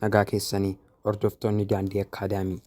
nagaa keessanii hordoftoonni Daandii Akkaadaamii.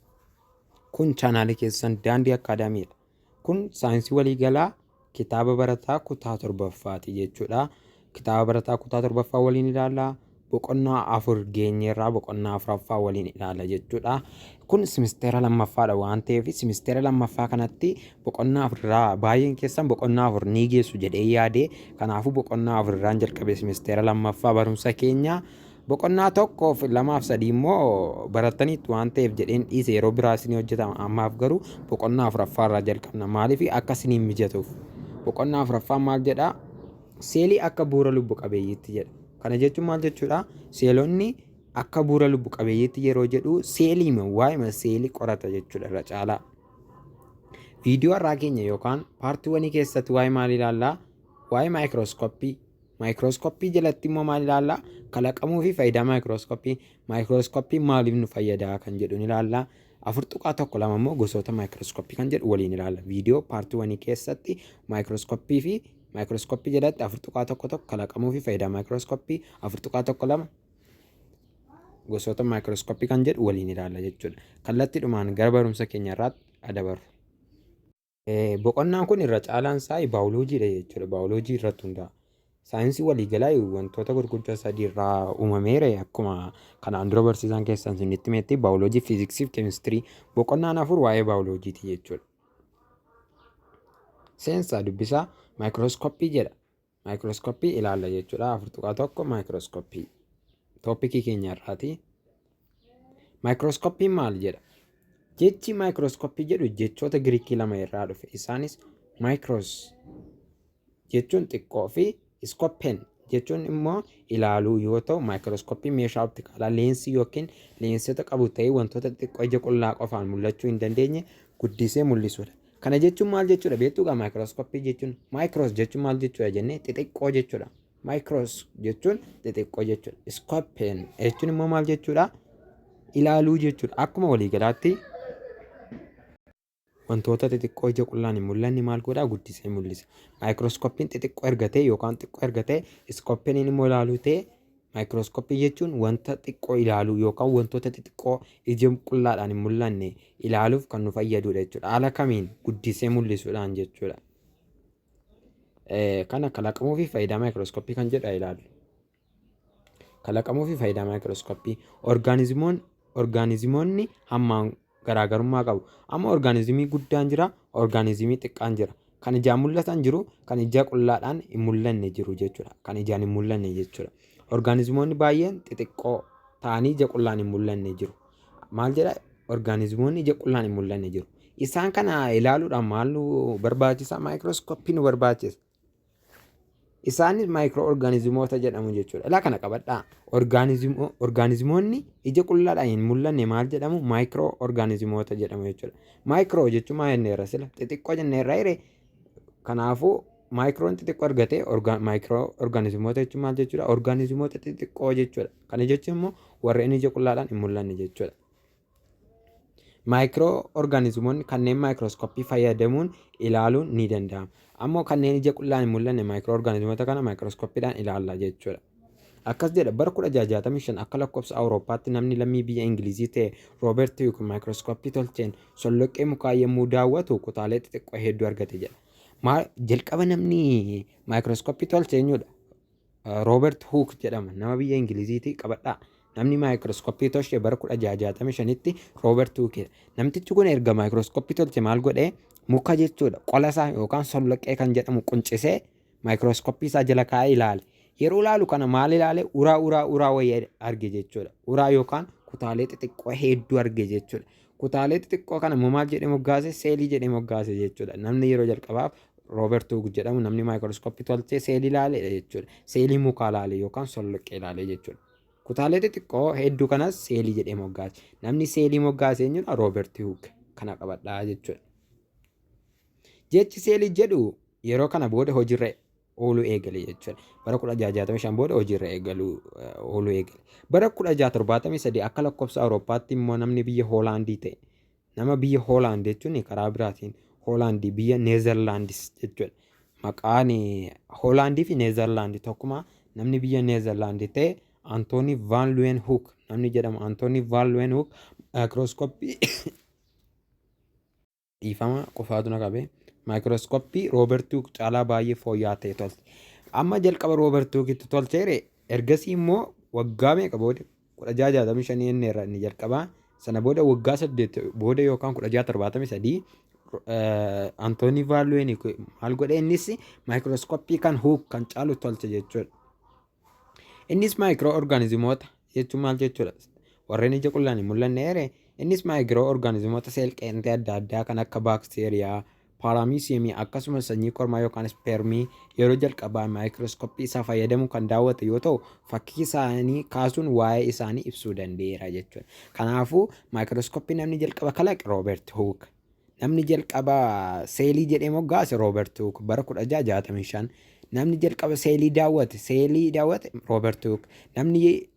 Kun chaanaalii keessan Daandii Akkaadaamiidha. Kun saayinsii waliigalaa kitaaba barataa kutaa torbaffaati jechuudha. Kitaaba barataa kutaa torbaffaa waliin ilaalla. Boqonnaa 4 geenyeerraa boqonnaa 4ffaa waliin ilaalla jechuudha. Kun simisteera lammaffaadha waan ta'eef simisteera lammaffaa kanatti boqonnaa 4 baay'een keessan boqonnaa 4 ni geessu jedhee yaade. Kanaafuu boqonnaa 4 jalqabee simisteera lammaffaa barumsa keenya boqonnaa 1 fi 2 fi 3 immoo barattaniitu waan ta'eef jedheen dhiise yeroo biraa isin hojjetama. Ammaaf garuu boqonnaa 4ffaarraa jalqabna. Maaliif akka isiniin mijatuuf. Boqonnaa 4ffaan maal jedhaa? Seelii akka bu'uura lubbu qabeeyyiitti jedha. Kana jechuun maal jechuudha? Seelonni akka bu'uura lubbu qabeeyyiitti yeroo jedhu seeliima waa'ima seelii qorata jechuudha irra caalaa. Viidiyoo har'aa keenya yookaan paartiiwwanii keessatti waa'ee maal ilaallaa? Waa'ee maayikirooskooppii. Maayikirooskooppii jalatti immoo maal ilaallaa? Kalaqamuu fi faayidaa maayikirooskooppii. Maayikirooskooppii maaliif nu fayyadaa kan jedhu ni ilaallaa. 4.1 immoo gosoota maayikirooskooppii kan jedhu waliin ilaalla. Viidiyoo paartiiwwanii keessatti maayikirooskooppii fi maayikirooskooppii jalatti 4.1 kalaqamuu fi faayidaa maayikirooskooppii 4.12 gosoota maayikirooskooppii kan jedhu waliin ilaalla jechuudha. Kallattiidhumaan gara barumsa keenya irraatti adabarru. Boqonnaan kun irra caalaan isaa baayoloojiidha jechuudha. Baayoloojii irratti hundaa'a. Saayinsii waliigalaa wantoota gurguddaa sadii irraa uumameera akkuma kanaan dura barsiisaan keessan isinitti himetti baayoloojii, fiiziksii fi keemistirii. Boqonnaan 4 waa'ee baayoloojiiti jechuudha. Seensaa dubbisaa maayikirooskooppii jedha. Maayikirooskooppii ilaalla jechuudha. 4.1 maayikirooskooppii. Tooppikii keenya irraati. Maayikirooskooppiin maal jedha? Jechi maayikirooskooppii jedhu jechoota Giriikii lama irraa dhufe. Isaanis maayikiroos jechuun xiqqoo fi iskooppeen jechuun immoo ilaaluu yoo ta'u, maayikirooskooppii meeshaa optikaalaa leensii yookiin leensota qabu ta'ee wantoota xixiqqoo ija qullaa qofaan mul'achuu hin dandeenye guddisee mul'isudha. Kana jechuun maal jechuudha? Beektuugaa maayikirooskooppii jechuun maayikiroos jechuun maal jechuudha jennee xixiqqoo jechuudha. Maayikiroos jechuun xixiqqoo jechuudha. Iskooppeen jechuun immoo maal jechuudha? Ilaaluu jechuudha. Akkuma waliigalaatti wantoota xixiqqoo ija qullaan hin mul'anne maal godhaa? Guddisee mul'isa. Maayikirooskooppiin xixiqqoo erga ta'e yookaan xiqqoo erga ta'e iskooppeeniin immoo ilaaluu ta'e maayikirooskooppii jechuun wanta xiqqoo ilaaluu yookaan wantoota xixiqqoo ija qullaadhaan hin mul'anne ilaaluuf kan nu fayyadudha jechuudha. Haala kamiin? Guddisee mul'isuudhaan jechuudha. Kana kalaqamuu fi faayidaa maayikirooskooppii kan jedhu ilaallu. Kalaqamuu fi faayidaa maayikirooskooppii. Orgaanizimoonni hammaan garaagarummaa qabu. Amma orgaanizimii guddaan jira, orgaanizimii xiqqaan jira. Kan ijaan mul'atan jiru, kan ija qullaadhaan hin mul'anne jiru jechuudha. Kan ijaan hin mul'anne jechuudha. Orgaanizimoonni baay'een xixiqqoo ta'anii ija qullaan hin mul'anne jiru. Maal jedha? Orgaanizimoonni ija qullaan hin mul'anne jiru. Isaan kana ilaaluudhaan maal nu barbaachisa? Maayikirooskooppii nu barbaachisa. Isaanis maayikiroo orgaanizimoota jedhamu jechuudha. Ilaa kana qabadhaa. Orgaanizimoonni ija qullaadhaan hin mul'anne maal jedhamu? Maayikiroo orgaanizimoota jedhamu jechuudha. Maayikiroo jechuun maal jenneerra sila? Xixiqqoo jenneerra hiree. Kanaafuu maayikiroon xixiqqoo argatee maayikiroo orgaanizimoota jechuun maal jechuudha? Orgaanizimoota xixiqqoo jechuudha. Kana jechuun immoo warreen ija qullaadhaan hin mul'anne jechuudha. Maayikiroo orgaanizimoonni kanneen maayikirooskooppii fayyadamuun ilaaluun ni danda'ama. Ammoo kanneen ija qullaan hin mul'anne maayikiroo orgaanizimoota kana maayikirooskooppiidhaan ilaalla jechuudha. Akkas jedha bara 1665 akka lakkoofsa Awurooppaatti namni lammii biyya Ingilizii ta'e Rooberti Huuk maayikirooskooppii tolcheen solloqqee mukaa yommuu daawwatu kutaalee xixiqqoo hedduu argate jedha. Jalqaba namni maayikirooskooppii tolche eenyudha? Roobert Huuk jedhama. Nama biyya Ingiliziitii qabadhaa. Namni maayikirooskooppii tolche bara 1665tti Roobert Huukidha. Namtichi kun erga maayikirooskooppii tolche maal godhee muka jechuudha. Qolasaa yookaan solloqqee kan jedhamu quncisee maayikirooskooppii isaa jala kaa'ee ilaale. Yeroo ilaalu kana maal ilaale? Uraa wayii arge jechuudha. Uraa yookaan kutaalee xixiqqoo hedduu arge jechuudha. Kutaalee xixiqqoo kana immoo maal jedhee moggaase? Seelii jedhee moggaase jechuudha. Namni yeroo jalqabaaf Roobert Huuk jedhamu namni maayikirooskooppii tolchee seelii ilaale jechuudha. Seelii mukaa ilaale yookaan solloqqee ilaale jechuudha. Kutaalee xixiqqoo hedduu kanas seelii jedhee moggaase. Namni seelii moggaase eenyudha? Roobert Huuk. Kana qabadhaa jechuudha. Jechi seelii jedhu yeroo kana booda hojiirra ooluu eegale jechuudha. Bara 1665 booda hojiirra ooluu eegale. Bara 1673 akka lakkoofsa Awurooppaatti immoo namni biyya Hoolaandii ta'e. Nama biyya Hoolaand jechuun karaa biraatiin Hoolaandii biyya Neezerlaandis jechuudha. Maqaan Hoolaandii fi Neezerlaandii tokkuma namni biyya Neezerlaandii ta'e Antooni Van Leeuwenhoek namni jedhamu Antooni Van Leeuwenhoek maayikirooskooppii dhiifama qofaatu na qabe. Maayikirooskooppii Roobert Hooke caalaa baay'ee fooyya'aa ta'e tolche. Amma jalqaba Roobert Hookitti tolcheere ergasii immoo waggaa meeqa booda 1665 inni irra inni jalqabaa sana booda waggaa 8 booda yookaan 1673 Antooni Van Leeuwenhoek maal godhe innis maayikirooskooppii kan Hooke kan caalu tolche jechuudha. Innis maayikiroo orgaanizimoota jechuun maal jechuudha? Warreen ija qullaan hin mul'anne innis maayikiroo orgaanizimoota seel-qeenxee adda addaa kan akka baakteeriyaa, paaraamiisiyemii akkasumas sanyii kormaa yookaan spermii yeroo jalqabaa maayikirooskooppii isaa fayyadamuun kan daawwate yoo ta'u fakkii isaanii kaasuun waa'ee isaanii ibsuu danda'eera jechuudha. Kanaafuu maayikirooskooppii namni jalqaba kalaqe Roobert Hooke. Namni jalqaba seelii jedhee moggaase Roobert Hooke bara 1665. Namni jalqaba seelii daawwate Roobert Hooke. Namni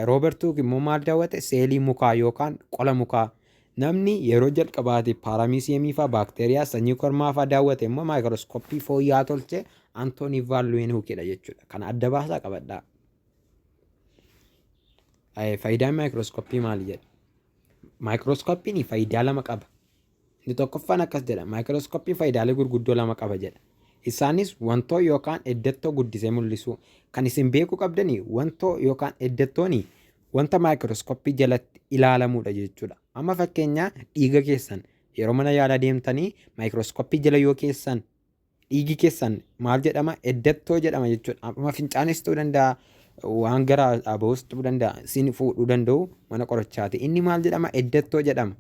Roobert Hooke immoo maal daawwate? Seelii mukaa yookaan qola mukaa. Namni yeroo jalqabaatiif paaraamiisiyemii fa'aa baakteeriyaa sanyii kormaa fa'aa daawwate immoo maayikirooskooppii fooyya'aa tolche Antooni Van Leeuwenhoekidha jechuudha. Kana adda baasaa qabadhaa. Faayidaan maayikirooskooppii maali jedha? Maayikirooskooppiin faayidaa lama qaba. Inni tokkoffaan akkas jedha. Maayikirooskooppiin faayidaalee gurguddoo lama qaba jedha. Isaanis wantoo yookaan eddattoo guddisee mul'isu. Kan isin beekuu qabdanii wantoo yookaan eddattooni wanta maayikirooskooppii jalatti ilaalamudha jechuudha. Amma fakkeenyaa dhiiga keessan yeroo mana yaalaa deemtanii maayikirooskooppii jala yoo keessan dhiigi keessan maal jedhama? Eddattoo jedhama jechuudha. Amma fincaanis ta'uu danda'a, waan garaa dhaabawus ta'uu danda'a, isin fuudhuu danda'u mana qorichaati. Inni maal jedhama? Eddattoo jedhama.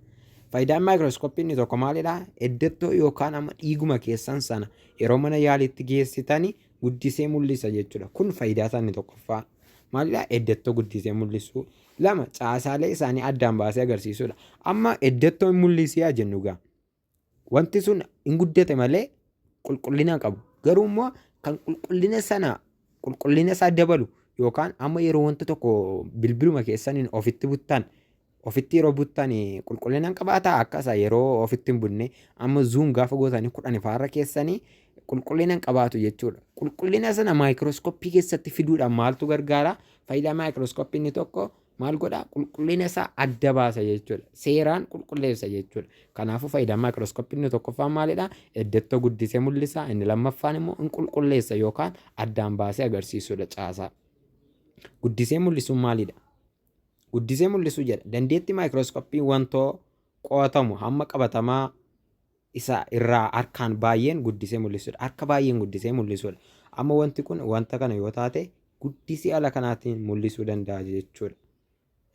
Faayidaan maayikirooskooppii inni tokko maalidhaa? Eddattoo yookaan amma dhiiguma keessan sana yeroo mana yaaliitti geessitanii guddisee mul'isa jechuudha. Kun faayidaa isaa inni tokkoffaa. Maalidhaa? Eddattoo guddisee mul'isuu. Lama caasaalee isaanii addaan baasee agarsiisudha. Amma eddattoo hin mul'isiyaa jennu gaa. Wanti sun hin guddate malee qulqullina qabu. Garuu immoo kan qulqullina isaa dabalu yookaan amma yeroo wanta tokko bilbiluma keessaniin ofitti buttan ofitti yeroo buttan qulqullina hin qabaataa akkasa yeroo ofitti hin bunne amma zuum gaafa gootanii 10 faarra keessanii qulqullina hin qabaatu jechuudha. Qulqullina sana maayikirooskooppii keessatti fiduudhaan maaltu gargaara? Faayidaa maayikirooskooppii inni tokko maal godhaa? Qulqullina isaa adda baasa jechuudha. Seeraan qulqulleessa jechuudha. Kanaafuu faayidaan maayikirooskooppii inni tokkoffaan maalidhaa? Eddattoo guddisee mul'isa. Inni lammaffaan immoo hin qulqulleessa yookaan addaan baasee agarsiisudha caasaa. Guddisee mul'isuun maalidha? Guddisee mul'isuu jedha. Dandeettii maayikirooskooppii wantoo qo'atamu hamma qabatamaa isa irraa harkaan baay'een guddisee mul'isudha. Harka baay'een guddisee mul'isudha. Amma wanti kun wanta kana yoo taate guddisee ala kanaatiin mul'isuu danda'a jechuudha.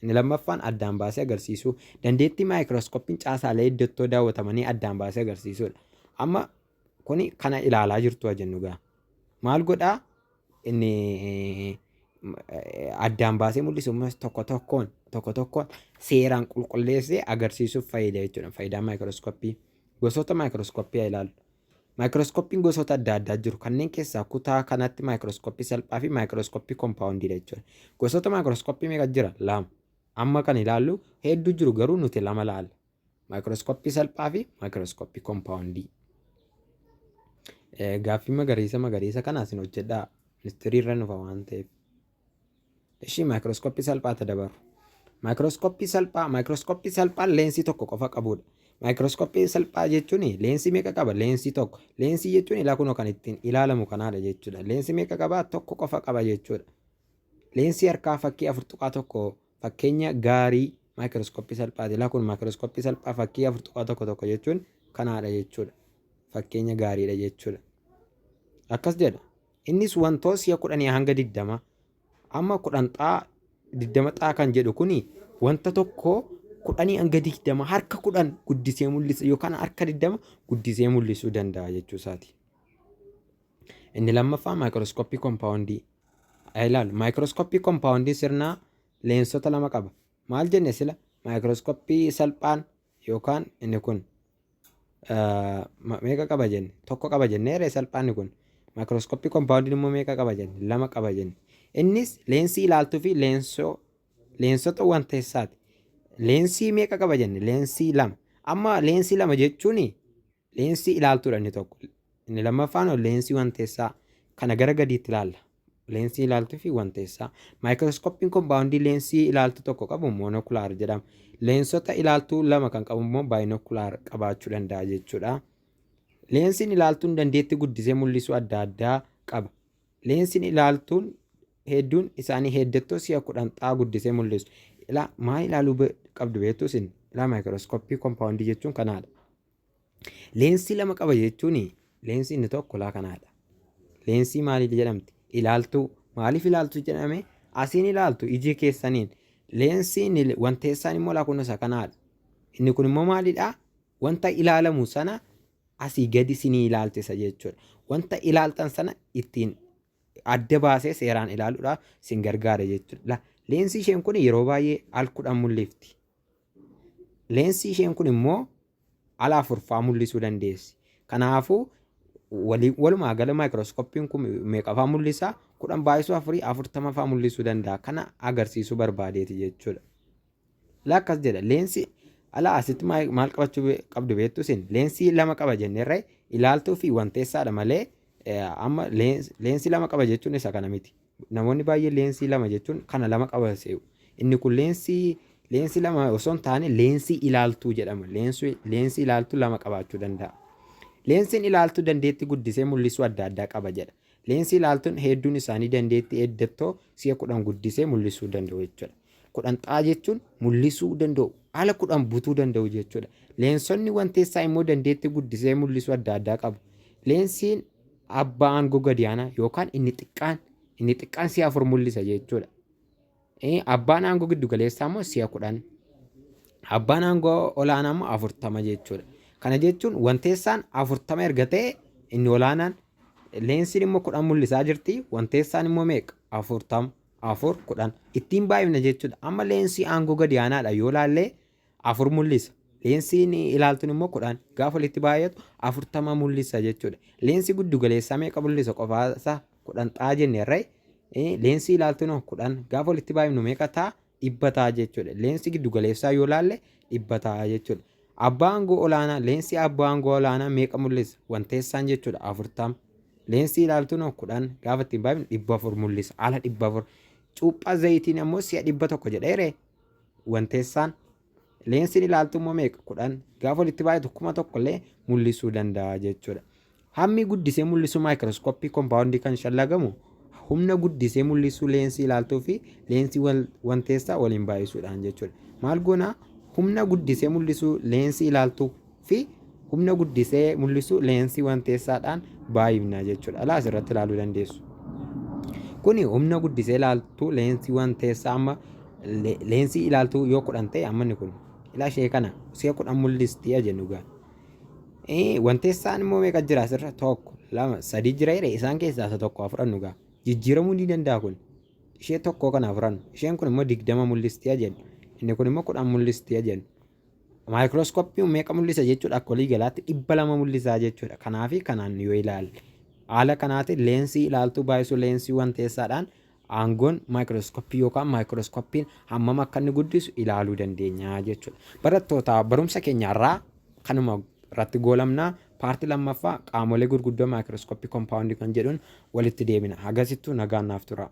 Inni lammaffaan addaan baasee agarsiisuu. Dandeettii maayikirooskooppiin caasaalee eddattoo daawwatamanii addaan baasee agarsiisudha. Amma kuni kana ilaalaa jirtu jennu gaa. Maal godhaa? Inni addaan baasee mul'isuun tokko tokkoon seeraan qulqulleessee agarsiisuuf fayyada jechuudha. Faayidaan maayikirooskooppii. Gosoota maayikirooskooppii haa ilaallu. Maayikirooskooppiin gosoota adda addaa jiru. Kanneen keessaa kutaa kanatti maayikirooskooppii salphaa fi maayikirooskooppii koompaawundiidha jechuudha. Gosoota maayikirooskooppii meeqa jira? 2. Amma kan ilaallu hedduu jiru garuu nuti 2 ilaalla. Maayikirooskooppii salphaa fi maayikirooskooppii koompaawundii. Gaaffii magariisa kanaas hojjedhaa. Ministeerri irra nufa waan ta'eef. Ishii maayikirooskooppii salphaatti dabaru. Maayikirooskooppii salphaan leensii tokko qofa qabudha. Maayikirooskooppii salphaa jechuun leensii meeqa qaba? Leensii tokko. Leensii jechuun ilaa kunoo kan ittiin ilaalamu kanaadha jechuudha. Leensii meeqa qaba? Tokko qofa qaba jechuudha. Leensii harkaa fakkii 4.1 fakkeenya gaarii maayikirooskooppii salphaati. Ilaa kun maayikirooskooppii salphaa fakkii 4.1 jechuun kanaadha jechuudha. Fakkeenya gaariidha jechuudha. Akkas jedha. Innis wantoota si'a 10 hanga 20 amma 20 xaa kan jedhu kuni wanta tokko 10 hanga 20 harka 10 guddisee mul'isa yookaan harka 20 guddisee mul'isuu danda'a jechuusaati. Inni lammaffaa maayikirooskooppii koompaawundii. Ilaalu maayikirooskooppii koompaawundii sirnaa leensota 2 qaba. Maal jenne sila? Maayikirooskooppii salphaan yookaan inni kun meeqa qaba jenne? Tokko qaba jenneeree salphaan kun. Maayikirooskooppii koompaawundiin immoo meeqa qaba jenne? 2 qaba jenne. Innis leensii ilaaltuu fi leensota wanta eessaati. Leensii meeqa qaba jenne? Leensii 2. Amma leensii 2 jechuun leensii ilaaltuudha inni tokko. Inni lammaffaan leensii wanta eessaa kana gara gadiitti ilaalla. leensii ilaaltuu fi wanteessaa. Maayikirooskoppiin kompaawundii leensii ilaaltuu tokko qabu moonokulaar jedhama. Leensota ilaaltuu lama kan qabu immoo baayinokulaar qabaachuu danda'a jechuudha. Leensiin ilaaltuun dandeettii guddisee mul'isuu adda addaa qaba. Leensiin ilaaltuun hedduun isaanii heddettoo si'a 10 guddisee mul'isu. Maal ilaaluu qabdu beektu isin? Maayikirooskoppii kompaawundii jechuun kanaadha. Leensii lama qaba jechuun leensii inni tokko kanaadha. Leensii maaliif jedhamti? Ilaaltuu. Maaliif ilaaltuu jedhame? Asiin ilaaltu iji keessaniin. Leensiin wanteessaan immoo kunuunsa kanaadha. Inni kun immoo maalidhaa? Wanta ilaalamu sana asii gadi sinii ilaalchisa jechuudha. Wanta ilaaltan sana ittiin adda baasee seeraan ilaaluudhaaf sin gargaara jechuudha. Leensii isheen kun yeroo baay'ee al 10 mul'ifti. Leensii isheen kun immoo ala 4 mul'isuu dandeessi. Kanaafuu walumaa gala maayikirooskoppiin kun meeqafaa mul'isa? 10 baay'isuu 4 40 fa'aa mul'isuu danda'a. Kana agarsiisuu barbaadeeti jechuudha. Akkas jedha leensii ala asitti maal qabachuu qabdu beektu isin? Leensii lama qaba jenneerra ilaaltuu fi wanteessaadha malee amma leensii lama qaba jechuun isa kana miti. Namoonni baay'ee leensii lama jechuun kana lama qaba se'u. Inni kun leensii lama osoo hin taane leensii ilaaltuu jedhama. Leensii ilaaltuu lama qabaachuu danda'a. Leensiin ilaaltuu dandeettii guddisee mul'isuu adda addaa qaba jedha. Leensii ilaaltuun hedduun isaanii dandeettii heddettoo si'a 10 guddisee mul'isuu danda'u jechuudha. 10 jechuun mul'isuu danda'u. Haala 10 butuu danda'u jechuudha. Leensonni wanteessaa immoo dandeettii guddisee mul'isuu adda addaa qabu. Leensiin abbaa aangoo gadi aanaa yookaan inni xiqqaan si'a 4 mul'isa jechuudha. Abbaan aangoo giddu galeessaa immoo si'a 10. Abbaan aangoo olaanaa immoo 40 jechuudha. Kana jechuun wanteessaan 40 erga ta'e inni olaanaan leensiin immoo 10 mul'isaa jirti. Wanteessaan immoo meeqa? 40. 10 ittiin baay'ifna jechuudha. Amma leensii aangoo gadi aanaadha yoo laallee 4 mul'isa. Leensiin ilaaltuun immoo 10 gaafa walitti baay'atu 40 mul'isa jechuudha. Leensii giddu galeessaa meeqa mul'isa qofaasaa 10 jenneerra. Leensii ilaaltuun 10 gaafa walitti baay'ifnu meeqa ta'a? 100 ta'a jechuudha. Leensii giddu galeessaa yoo laalle 100 ta'a jechuudha. Abbaa aangoo olaanaa leensii abbaa aangoo olaanaa meeqa mul'isa? Wanteessaan jechuudha 40. Leensii ilaaltuun 10 gaafa ittiin baay'ifnu 400 mul'isa. Ala 400. Cuuphaa zayitiin ammoo si'a 100 jedheere wanteessaan. Leensiin ilaaltuu immoo meeqa? 10 gaafa walitti baay'atu 1000 illee mul'isuu danda'a jechuudha. Hammi guddisee mul'isuu maayikirooskooppii kompaawundii kan shallagamu humna guddisee mul'isuu leensii ilaaltuu fi leensii wanteessaa waliin baay'isuudhaan jechuudha. Maal goonaa? Humna guddisee mul'isuu leensii ilaaltuu fi humna guddisee mul'isuu leensii wanteessaadhaan baay'ifna jechuudha. Alaa asirratti ilaaluu dandeessu. Kuni humna guddisee ilaaltuu leensii wanteessaa amma leensii ilaaltuu yoo 10 ta'e amma inni kun ilaashee kana si'a 10 mul'isti jennu gaa. Wanteessaan immoo meeqa jira asirra? 1 2 3 jira jedhe isaan keessaa isa tokko fudhannu gaa. Jijjiiramuu ni danda'a kun. Ishee tokko kana fudhannu. Isheen kun immoo 20 mul'isti jennu. Inni kun immoo 10 mul'isti jennu. Maayikirooskoppiin meeqa mul'isa jechuudha? Akka walii galaatti 200 mul'isaa jechuudha. Kanaafi kanaan yoo ilaalle. Haala kanaatiin leensii ilaaltuu baay'isuu leensii wanteessaadhaan aangoon maayikirooskooppii yookaan maayikirooskoppiin hammam akka inni guddisu ilaaluu dandeenya jechuudha. Barattoota barumsa keenyarraa kanuma irratti goolamnaa paartii lammaffaa qaamolee gurguddoo maayikirooskooppii kompaawundii kan jedhuun walitti deebina. Hagasittuu nagaan naaf tura.